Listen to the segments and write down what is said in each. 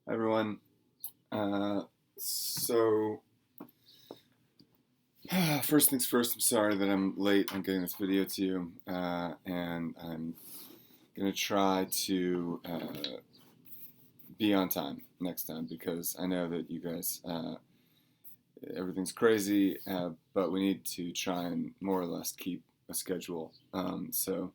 Hi everyone. Uh, so, first things first, I'm sorry that I'm late on getting this video to you, and I'm gonna try to be on time next time because I know that you guys, everything's crazy, but we need to try and more or less keep a schedule. So,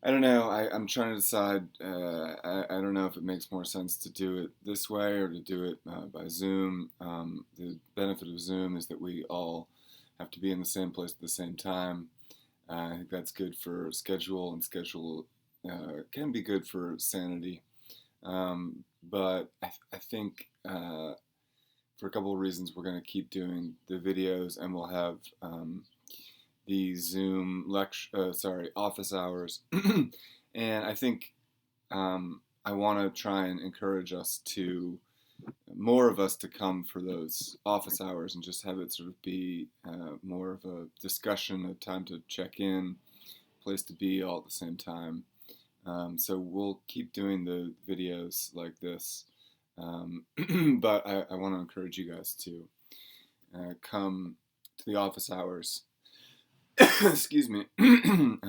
I don't know. I'm trying to decide. I don't know if it makes more sense to do it this way or to do it by Zoom. The benefit of Zoom is that we all have to be in the same place at the same time. I think that's good for schedule, and schedule can be good for sanity. But I think for a couple of reasons, we're going to keep doing the videos, and we'll have the Zoom office hours. And I think I want to try and encourage us to more of us to come for those office hours and just have it sort of be more of a discussion, a time to check in, place to be all at the same time. So we'll keep doing the videos like this, but I want to encourage you guys to come to the office hours. Excuse me. Don't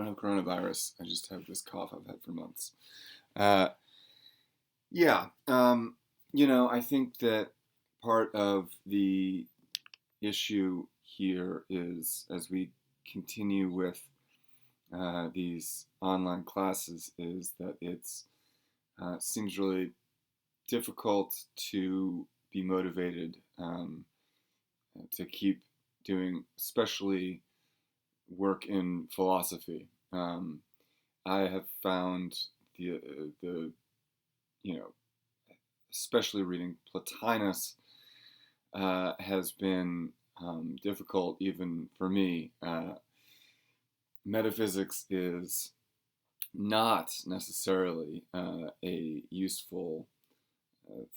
have coronavirus. I just have this cough I've had for months. Uh, yeah. I think that part of the issue here is as we continue with these online classes is that it's seems really difficult to be motivated to keep doing, especially work in philosophy. I have found the you know especially reading Plotinus has been difficult even for me. Metaphysics is not necessarily a useful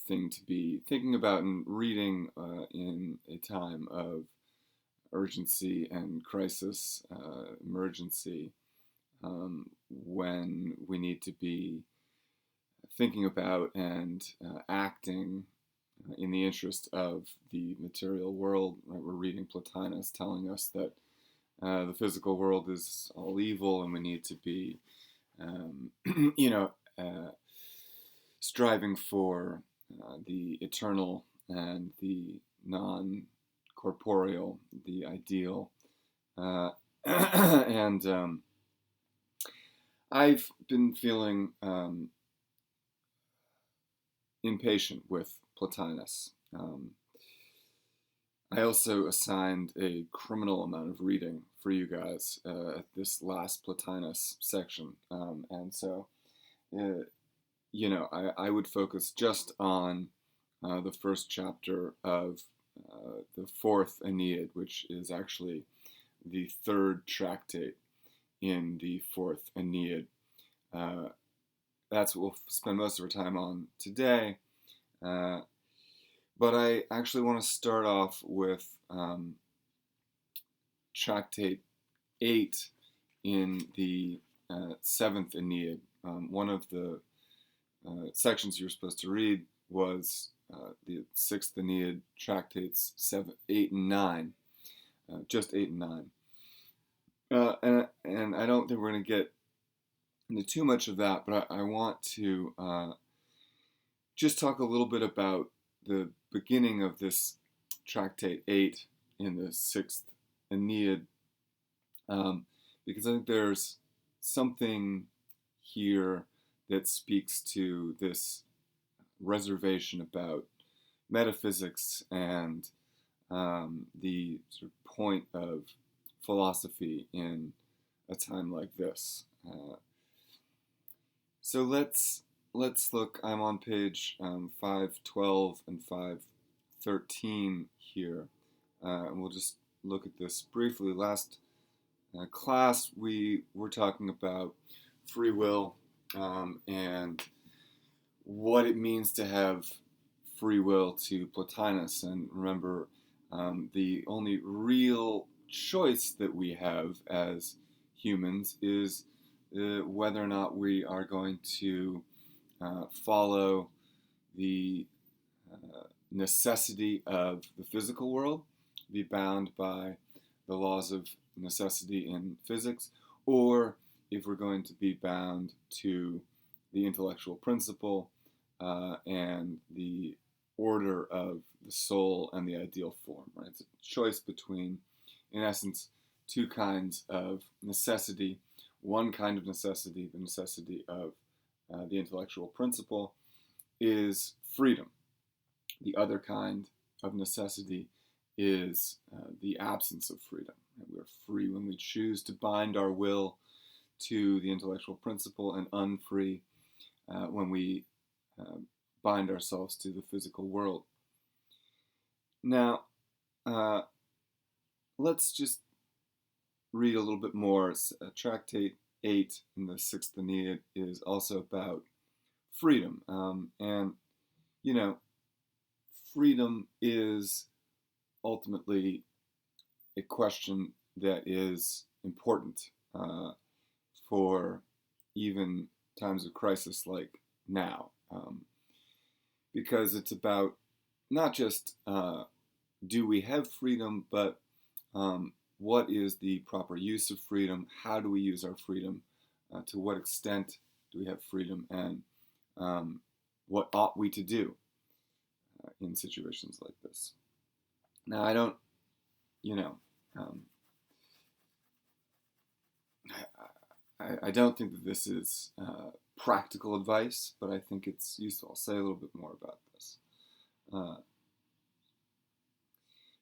thing to be thinking about and reading in a time of urgency and crisis, emergency, when we need to be thinking about and acting in the interest of the material world. Right? We're reading Plotinus telling us that the physical world is all evil and we need to be, um, you know, uh, striving for the eternal and the non corporeal, the ideal. Uh, and I've been feeling impatient with Plotinus. I also assigned a criminal amount of reading for you guys at this last Plotinus section. And so, uh, I would focus just on the first chapter of the fourth Aeneid, which is actually the third tractate in the fourth Aeneid. Uh, that's what we'll spend most of our time on today. Uh, but I actually want to start off with tractate 8 in the seventh Aeneid. One of the sections you were supposed to read was the sixth Aeneid, tractates 7, 8, and 9, just 8 and 9. And I don't think we're going to get into too much of that, but I want to just talk a little bit about the beginning of this tractate 8 in the sixth Aeneid, because I think there's something here that speaks to this reservation about metaphysics and the sort of point of philosophy in a time like this. So let's look. I'm on page 512 and 513 here, and we'll just look at this briefly. Last class we were talking about free will and what it means to have free will to Plotinus. And remember, the only real choice that we have as humans is whether or not we are going to follow the necessity of the physical world, be bound by the laws of necessity in physics, or if we're going to be bound to the intellectual principle and the order of the soul and the ideal form. Right? It's a choice between, in essence, two kinds of necessity. One kind of necessity, the necessity of the intellectual principle, is freedom. The other kind of necessity is the absence of freedom. We're free when we choose to bind our will to the intellectual principle, and unfree when we bind ourselves to the physical world. Now, let's just read a little bit more. Tractate 8 in the 6th Aeneid is also about freedom. And, you know, freedom is ultimately a question that is important for even times of crisis like now, because it's about not just do we have freedom, but what is the proper use of freedom? How do we use our freedom? To what extent do we have freedom? And what ought we to do in situations like this? Now, I don't, I don't think that this is practical advice, but I think it's useful. I'll say a little bit more about this.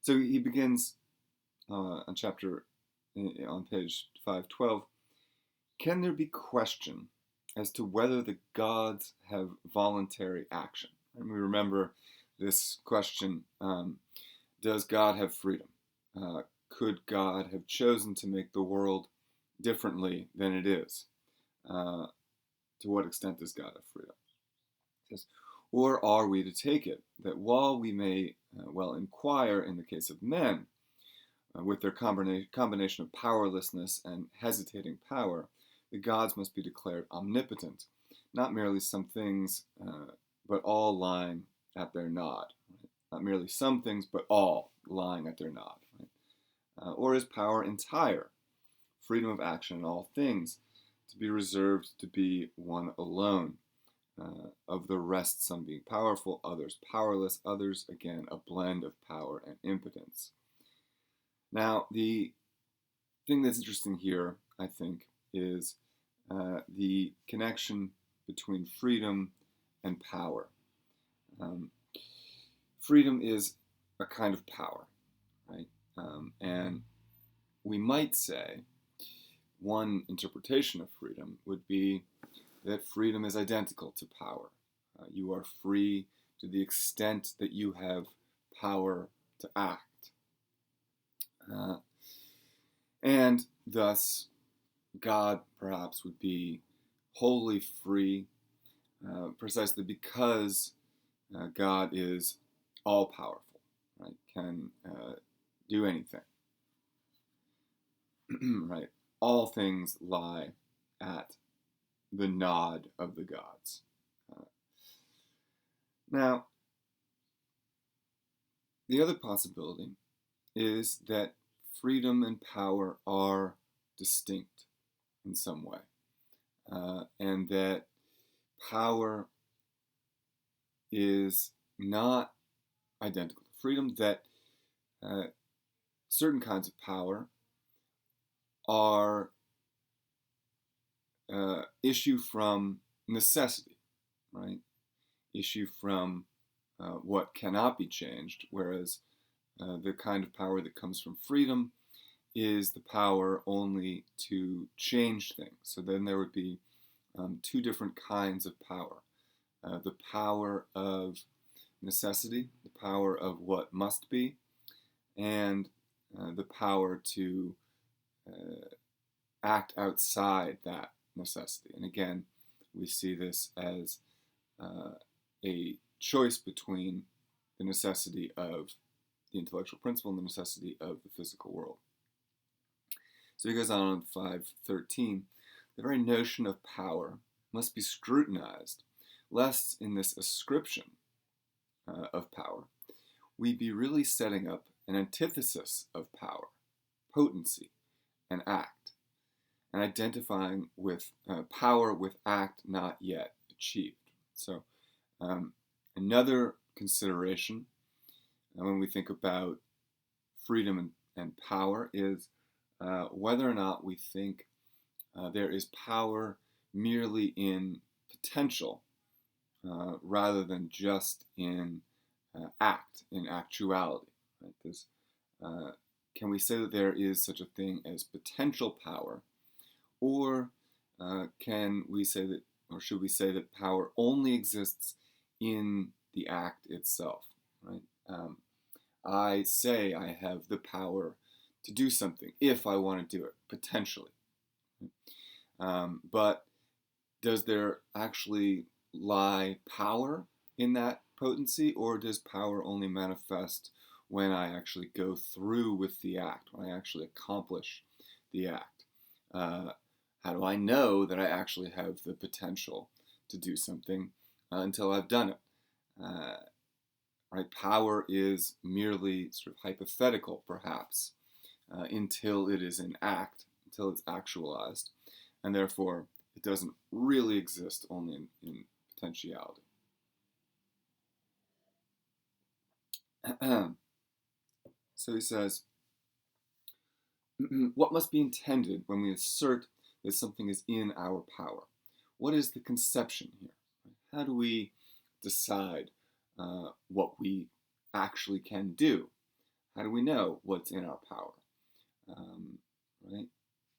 So he begins on page 512. Can there be question as to whether the gods have voluntary action? And we remember this question, does God have freedom? Could God have chosen to make the world differently than it is? To what extent does God have freedom? It says, or are we to take it that while we may inquire in the case of men, with their combination of powerlessness and hesitating power, the gods must be declared omnipotent, not merely some things, but all lying at their nod. Right? Not merely some things, but all lying at their nod. Right? Or is power entire, freedom of action in all things, to be reserved to be one alone? Of the rest, some being powerful, others powerless, others, again, a blend of power and impotence. Now, the thing that's interesting here, I think, is the connection between freedom and power. Freedom is a kind of power, right? And we might say one interpretation of freedom would be that freedom is identical to power. You are free to the extent that you have power to act. And thus, God perhaps would be wholly free, precisely because God is all-powerful, right? Can do anything, right? All things lie at the nod of the gods. Now, the other possibility is that freedom and power are distinct in some way, and that power is not identical to freedom, that certain kinds of power are issue from necessity, right? Issue from what cannot be changed, whereas the kind of power that comes from freedom is the power only to change things. So then there would be two different kinds of power. The power of necessity, the power of what must be, and the power to act outside that necessity. And again, we see this as a choice between the necessity of the intellectual principle and the necessity of the physical world. So he goes on 5:13. The very notion of power must be scrutinized, lest in this ascription of power, we be really setting up an antithesis of power, potency, and act, and identifying with power with act not yet achieved. So another consideration when we think about freedom and power is whether or not we think there is power merely in potential rather than just in in actuality. Right? Can we say that there is such a thing as potential power, or can we say that, or should we say that power only exists in the act itself? Right? I say I have the power to do something if I want to do it, potentially. But does there actually lie power in that potency, or does power only manifest when I actually go through with the act, when I actually accomplish the act? How do I know that I actually have the potential to do something until I've done it? Right? Power is merely sort of hypothetical, perhaps, until it is in act, until it's actualized, and therefore it doesn't really exist only in potentiality. So he says, what must be intended when we assert that something is in our power? What is the conception here? How do we decide what we actually can do? How do we know what's in our power? Right?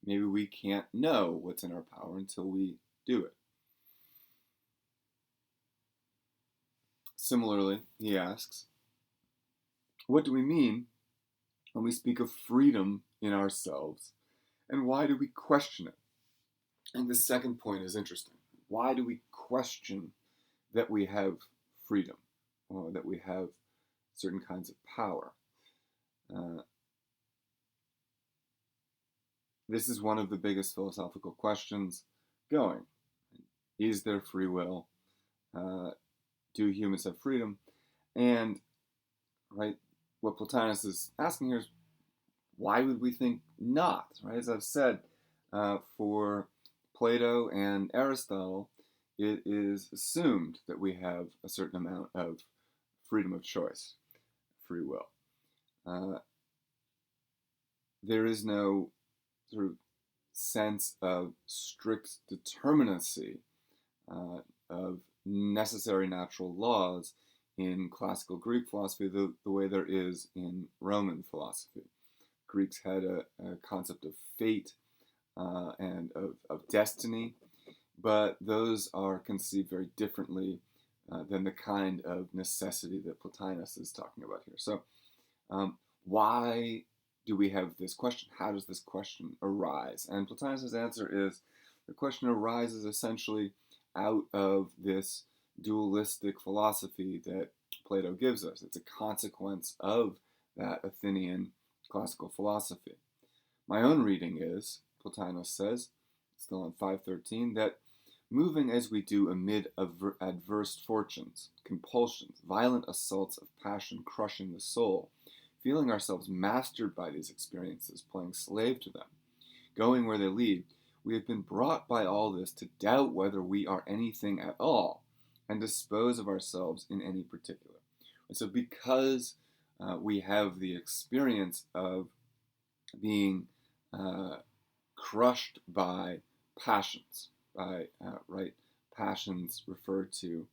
Maybe we can't know what's in our power until we do it. Similarly, he asks, what do we mean when we speak of freedom in ourselves, and why do we question it? And the second point is interesting. Why do we question that we have freedom, or that we have certain kinds of power? This is one of the biggest philosophical questions going. Is there free will? Do humans have freedom? And right, what Plotinus is asking here is, why would we think not? Right, as I've said, for Plato and Aristotle, it is assumed that we have a certain amount of freedom of choice, free will. There is no sort of sense of strict determinacy of necessary natural laws in classical Greek philosophy the way there is in Roman philosophy. Greeks had a concept of fate and of destiny, but those are conceived very differently than the kind of necessity that Plotinus is talking about here. So why do we have this question? How does this question arise? And Plotinus' answer is, the question arises essentially out of this dualistic philosophy that Plato gives us. It's a consequence of that Athenian classical philosophy. My own reading is, Plotinus says, still on 513, that moving as we do amid adverse fortunes, compulsions, violent assaults of passion crushing the soul, feeling ourselves mastered by these experiences, playing slave to them, going where they lead, we have been brought by all this to doubt whether we are anything at all, and dispose of ourselves in any particular. And so because we have the experience of being crushed by passions, passions refer to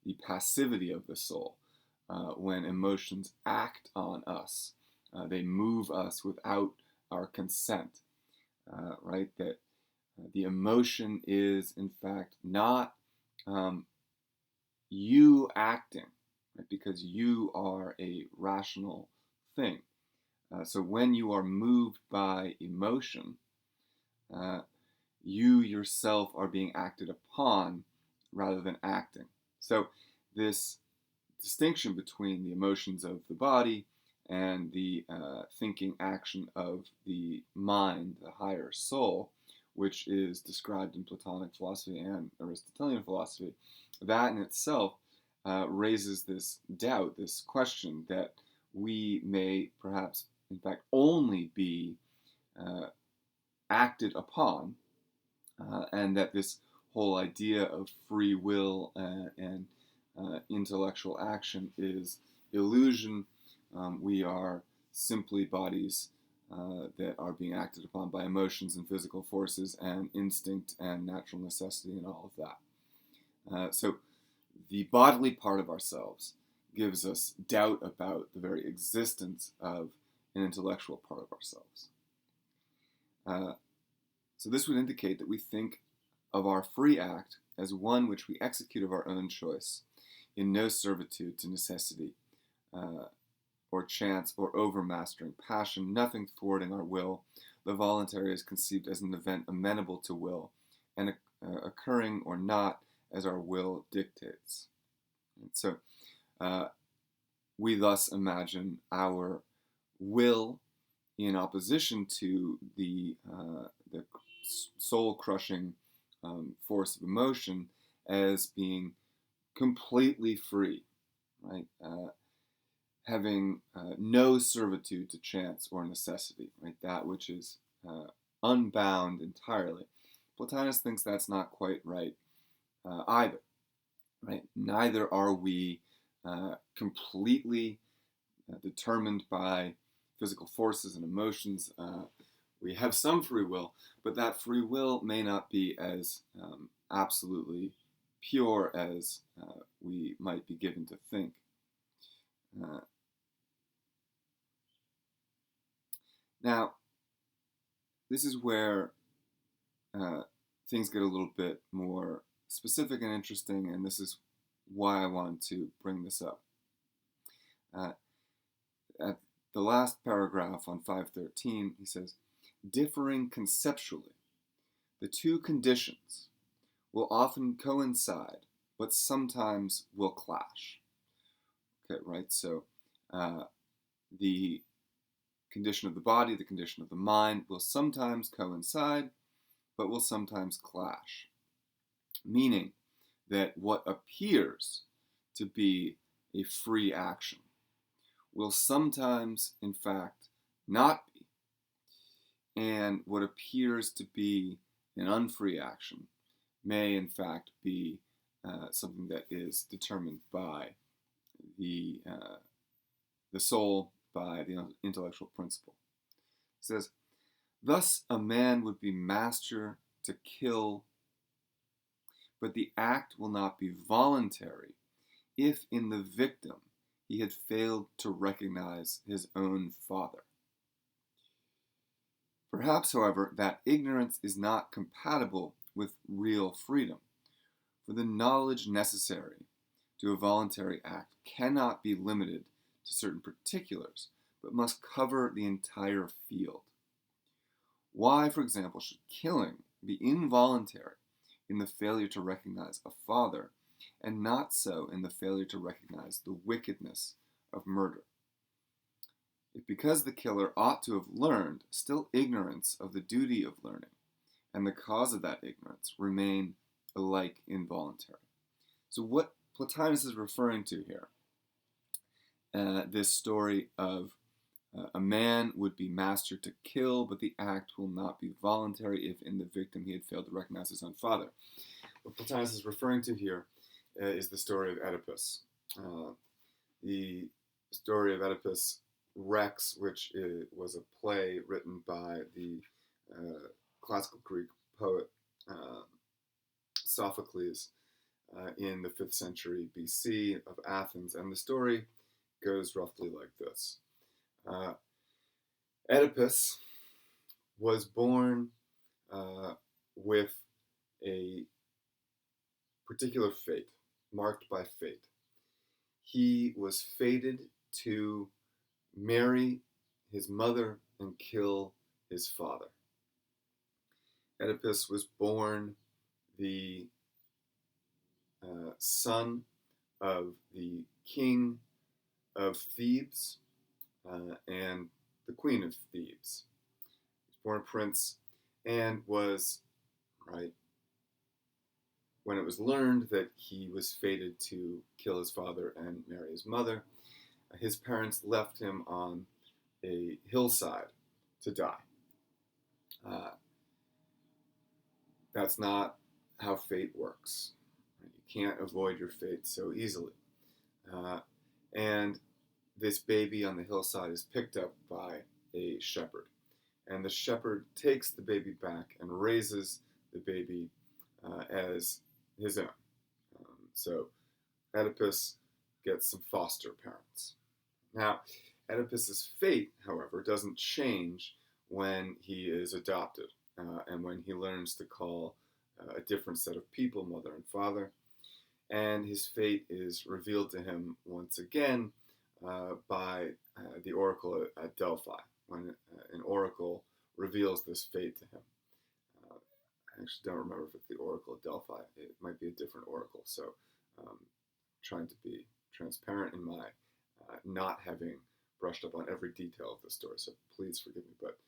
the passivity of the soul. When emotions act on us, they move us without our consent, that the emotion is in fact not you acting, right? Because you are a rational thing. So when you are moved by emotion, you yourself are being acted upon rather than acting. So this distinction between the emotions of the body and the thinking action of the mind, the higher soul, which is described in Platonic philosophy and Aristotelian philosophy, that in itself raises this doubt, this question that we may perhaps, in fact, only be acted upon, and that this whole idea of free will and intellectual action is illusion. We are simply bodies that are being acted upon by emotions and physical forces and instinct and natural necessity and all of that. So the bodily part of ourselves gives us doubt about the very existence of an intellectual part of ourselves. So this would indicate that we think of our free act as one which we execute of our own choice, in no servitude to necessity, or chance, or overmastering passion, nothing thwarting our will. The voluntary is conceived as an event amenable to will, and occurring or not as our will dictates. And so we thus imagine our will in opposition to the soul-crushing force of emotion as being completely free, right? Having no servitude to chance or necessity, right? That which is unbound entirely. Plotinus thinks that's not quite right either, right? Neither are we completely determined by physical forces and emotions. We have some free will, but that free will may not be as absolutely pure as we might be given to think. Now, this is where things get a little bit more specific and interesting, and this is why I wanted to bring this up. At the last paragraph on 513, he says, differing conceptually, the two conditions will often coincide, but sometimes will clash. Okay, right? So the condition of the body, the condition of the mind will sometimes coincide, but will sometimes clash. Meaning that what appears to be a free action will sometimes, in fact, not be. And what appears to be an unfree action may, in fact, be something that is determined by the soul, by the intellectual principle. It says, thus a man would be master to kill, but the act will not be voluntary if in the victim he had failed to recognize his own father. Perhaps, however, that ignorance is not compatible with real freedom, for the knowledge necessary to a voluntary act cannot be limited to certain particulars, but must cover the entire field. Why, for example, should killing be involuntary in the failure to recognize a father, and not so in the failure to recognize the wickedness of murder? If because the killer ought to have learned, still ignorance of the duty of learning, and the cause of that ignorance remain alike involuntary. So what Plotinus is referring to here, this story of a man would be master to kill, but the act will not be voluntary if in the victim he had failed to recognize his own father. What Plotinus is referring to here is the story of Oedipus. The story of Oedipus Rex, which was a play written by the classical Greek poet Sophocles in the 5th century BC of Athens. And the story goes roughly like this. Oedipus was born with a particular fate, marked by fate. He was fated to marry his mother and kill his father. Oedipus was born the son of the king of Thebes and the queen of Thebes. He was born a prince and was right? When it was learned that he was fated to kill his father and marry his mother, his parents left him on a hillside to die. Uh, that's not how fate works. You can't avoid your fate so easily. And this baby on the hillside is picked up by a shepherd. And the shepherd takes the baby back and raises the baby as his own. So Oedipus gets some foster parents. Now, Oedipus's fate, however, doesn't change when he is adopted and when he learns to call a different set of people mother and father. And his fate is revealed to him once again by the oracle at Delphi, when an oracle reveals this fate to him. I actually don't remember if it's the oracle at Delphi. It might be a different oracle. So trying to be transparent in my not having brushed up on every detail of the story. So please forgive me, but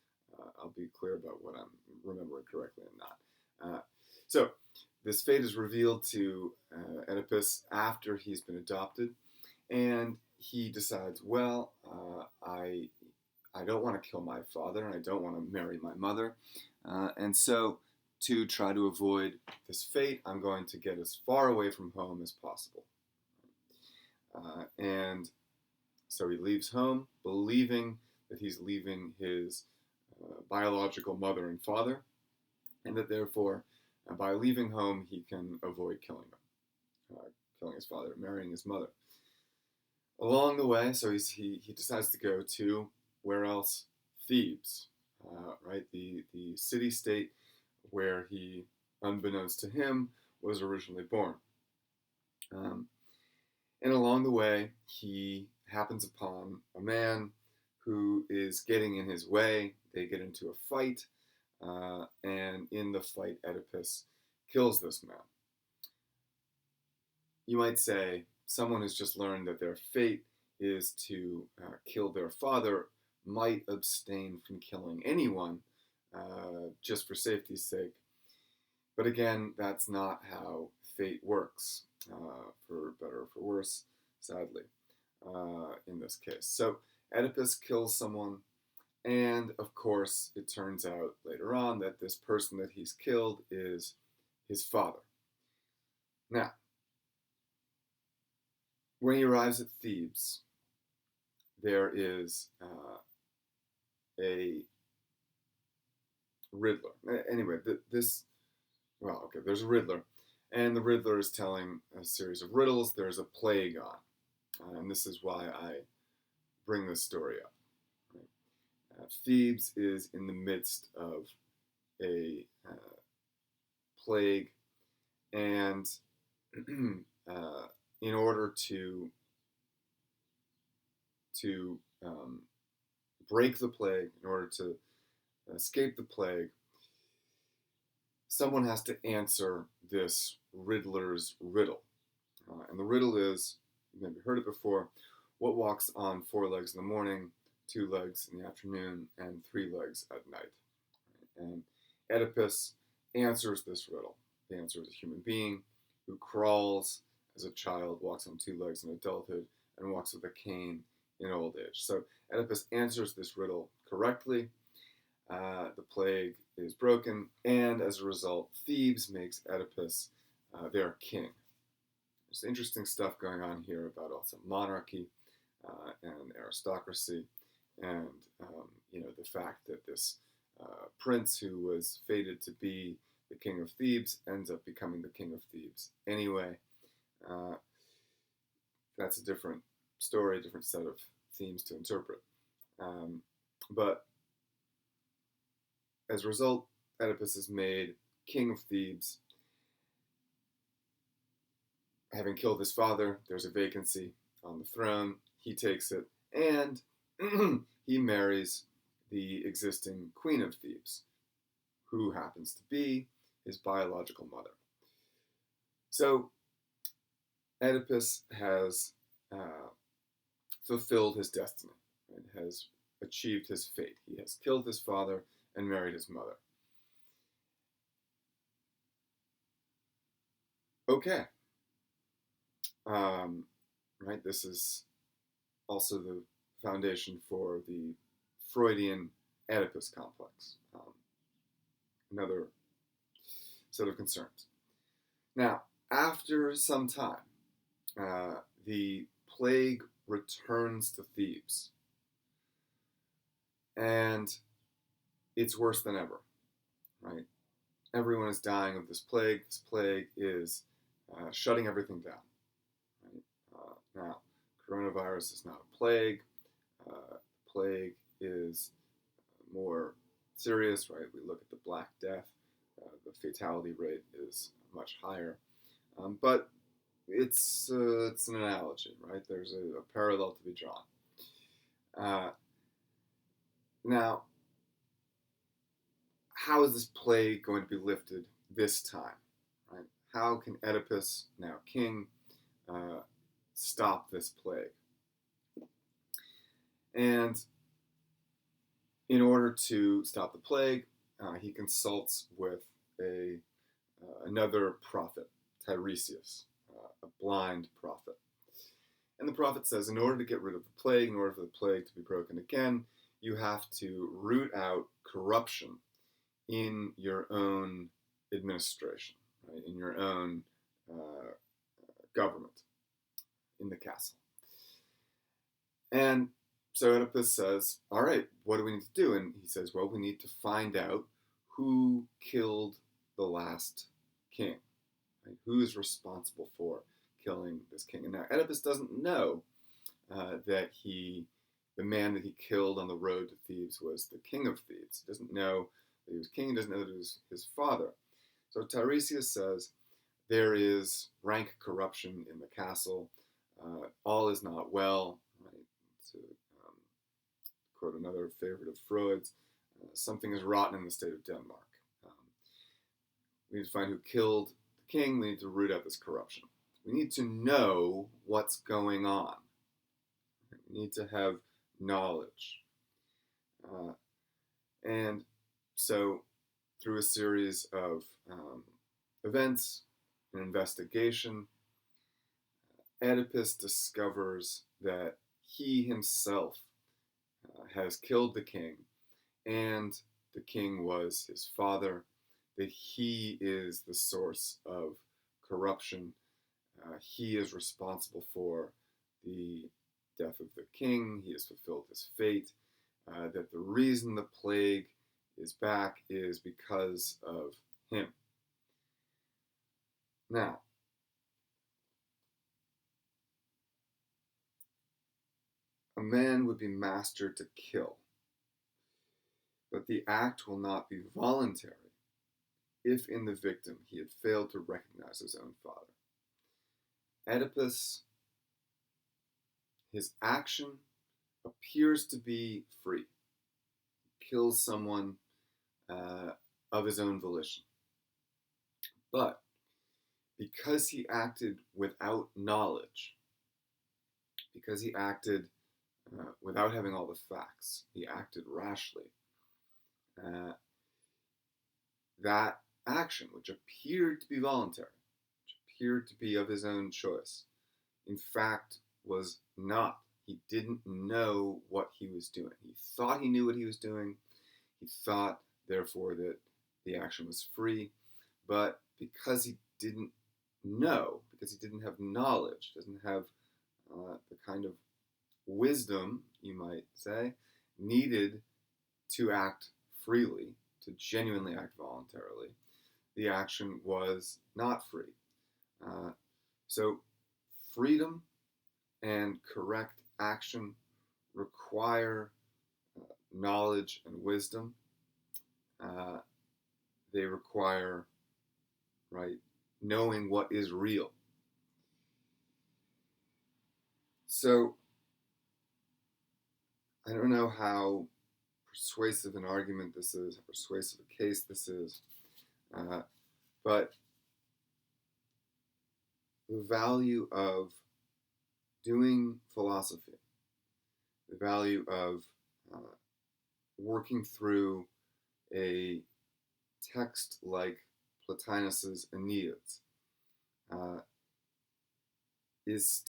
I'll be clear about what I'm remembering correctly and not. So this fate is revealed to Oedipus after he's been adopted, and he decides, well, I don't want to kill my father, and I don't want to marry my mother, and so to try to avoid this fate, I'm going to get as far away from home as possible. And so he leaves home, believing that he's leaving his biological mother and father, and that therefore, by leaving home, he can avoid killing them, killing his father, marrying his mother. Along the way, so he decides to go to, where else? Thebes, right? The city-state where he, unbeknownst to him, was originally born. And along the way, he happens upon a man who is getting in his way. They get into a fight, and in the fight, Oedipus kills this man. You might say someone who's just learned that their fate is to kill their father might abstain from killing anyone just for safety's sake. But again, that's not how fate works, for better or for worse, sadly, in this case. So Oedipus kills someone, and of course, it turns out later on that this person that he's killed is his father. Now, when he arrives at Thebes, there is a Riddler. Anyway, there's a Riddler, and the Riddler is telling a series of riddles. There's a plague on, and this is why I bring this story up. Right? Thebes is in the midst of a plague, and in order to break the plague, in order to escape the plague, someone has to answer this Riddler's riddle. And the riddle is, you've maybe heard it before, what walks on 4 legs in the morning, 2 legs in the afternoon, and 3 legs at night? And Oedipus answers this riddle. He answers a human being who crawls as a child, walks on 2 legs in adulthood, and walks with a cane in old age. So Oedipus answers this riddle correctly. The plague is broken, and as a result, Thebes makes Oedipus their king. There's interesting stuff going on here about also monarchy and aristocracy, and the fact that this prince who was fated to be the king of Thebes ends up becoming the king of Thebes anyway. That's a different story, a different set of themes to interpret. But as a result, Oedipus is made king of Thebes. Having killed his father, there's a vacancy on the throne. He takes it, and he marries the existing queen of Thebes, who happens to be his biological mother. So Oedipus has fulfilled his destiny and has achieved his fate. He has killed his father and married his mother. Okay. Right. This is also the foundation for the Freudian Oedipus complex. Another set of concerns. Now, after some time, the plague returns to Thebes, and it's worse than ever, right? Everyone is dying of this plague. This plague is shutting everything down, right? Now, coronavirus is not a plague. Plague is more serious, right? We look at the Black Death. The fatality rate is much higher. But it's an analogy, right? There's a parallel to be drawn. Now, how is this plague going to be lifted this time, right? How can Oedipus, now king, stop this plague? And in order to stop the plague, he consults with another prophet, Tiresias, a blind prophet. And the prophet says, in order to get rid of the plague, in order for the plague to be broken again, you have to root out corruption in your own administration, right? In your own government, in the castle. And so Oedipus says, all right, what do we need to do? And he says, well, we need to find out who killed the last king, right? Who is responsible for killing this king? And now Oedipus doesn't know that the man that he killed on the road to Thebes was the king of Thebes. He doesn't know that he was king. He doesn't know that it was his father. So Tiresias says, there is rank corruption in the castle. All is not well. Right? To quote another favorite of Freud's, something is rotten in the state of Denmark. We need to find who killed the king. We need to root out this corruption. We need to know what's going on. We need to have knowledge. And so, through a series of events, an investigation, Oedipus discovers that he himself has killed the king, and the king was his father, that he is the source of corruption. He is responsible for the death of the king. He has fulfilled his fate. That the reason the plague is back is because of him. Now, a man would be master to kill, but the act will not be voluntary if in the victim he had failed to recognize his own father. Oedipus, his action appears to be free. He kills someone of his own volition. But because he acted without knowledge, because he acted without having all the facts, he acted rashly, that action, which appeared to be voluntary, which appeared to be of his own choice, in fact was not. He didn't know what he was doing. He thought he knew what he was doing. He thought, therefore, that the action was free. But because he didn't know, because he didn't have knowledge, doesn't have the kind of wisdom, you might say, needed to act freely, to genuinely act voluntarily, the action was not free. So freedom and correct action require knowledge and wisdom. They require, right, knowing what is real. So I don't know how persuasive an argument this is, how persuasive a case this is, but the value of doing philosophy, the value of working through a text like Plotinus's Enneads, is